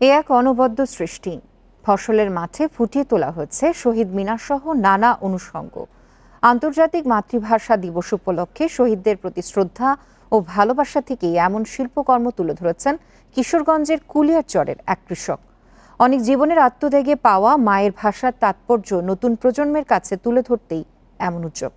এক অনবদ্য সৃষ্টি। ফসলের মাঠে ফুটিয়ে তোলা হচ্ছে শহীদ মিনার সহ নানা অনুষঙ্গ। আন্তর্জাতিক মাতৃভাষা দিবস উপলক্ষে শহীদদের প্রতি শ্রদ্ধা ও ভালোবাসা থেকেই এমন শিল্পকর্ম তুলে ধরেছেন কিশোরগঞ্জের কুলিয়ারচরের এক কৃষক। অনেক জীবনের আত্মত্যাগে পাওয়া মায়ের ভাষার তাৎপর্য নতুন প্রজন্মের কাছে তুলে ধরতেই এমন উদ্যোগ।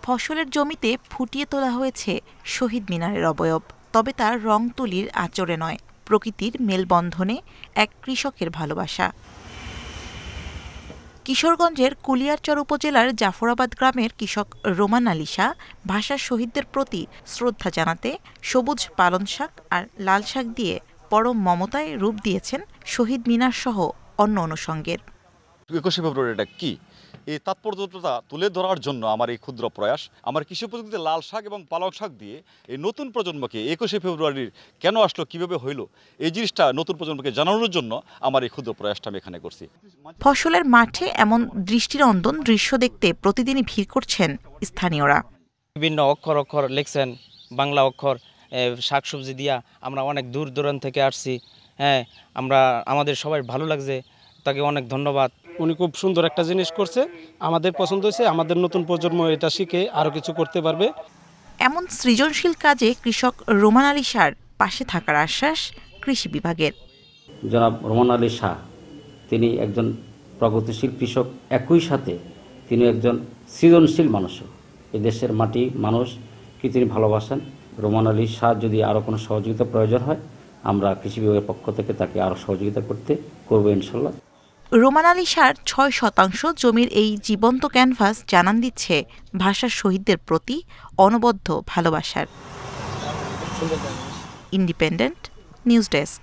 ফসলের জমিতে ফুটিয়ে তোলা হয়েছে শহীদ মিনারের অবয়ব, তবে তার রং তুলির আঁচড়ে নয়, প্রকৃতির মেলবন্ধনে এক কৃষকের ভালোবাসা। কিশোরগঞ্জের কুলিয়ারচর উপজেলার জাফরাবাদ গ্রামের কৃষক রোমান আলী শাহ ভাষার শহীদদের প্রতি শ্রদ্ধা জানাতে সবুজ পালং শাক আর লাল শাক দিয়ে পরম মমতায় রূপ দিয়েছেন শহীদ মিনার সহ অন্য অনুষঙ্গের। 21শে ফেব্রুয়ারিটা কি, এই তাৎপর্যতা তুলে ধরার জন্য আমার এই ক্ষুদ্র প্রয়াস। আমার কৃষি প্রযুক্তিতে লাল শাক এবং পালং শাক দিয়ে এই নতুন প্রজন্মকে 21শে ফেব্রুয়ারির কেন আসলো, কিভাবে হইল, এই জিনিসটা নতুন প্রজন্মকে জানানোর জন্য আমার এই ক্ষুদ্র প্রয়াসটা আমি এখানে করছি। ফসলের মাঠে এমন দৃষ্টিনন্দন দৃশ্য দেখতে প্রতিদিনই ভিড় করছেন স্থানীয়রা। বিভিন্ন অক্ষর লিখছেন, বাংলা অক্ষর, শাকসবজি দিয়া আমরা অনেক দূর দূরান্ত থেকে আসছি। আমরা আমাদের সবাই ভালো লাগছে, তাকে অনেক ধন্যবাদ। উনি খুব সুন্দর একটা জিনিস করছে, আমাদের পছন্দ হয়েছে। আমাদের নতুন প্রজন্ম এটা শিখে আরো কিছু করতে পারবে। এমন সৃজনশীল কাজে কৃষক রোমান আলী শাহর পাশে থাকার আশ্বাস কৃষি বিভাগের। জনাব রোমান আলী শাহ তিনি একজন প্রগতিশীল কৃষক, একই সাথে তিনি একজন সৃজনশীল মানুষও। এই দেশের মাটি মানুষকে তিনি ভালোবাসেন। রোমান আলী শাহ যদি আরও কোনো সহযোগিতা প্রয়োজন হয়, আমরা কৃষি বিভাগের পক্ষ থেকে তাকে আরও সহযোগিতা করবো ইনশাল্লাহ। রোমান আলী শাহর ৬% জমির এই জীবন্ত ক্যানভাস জানান দিচ্ছে ভাষার শহীদদের প্রতি অনবদ্য ভালোবাসার। Independent news desk.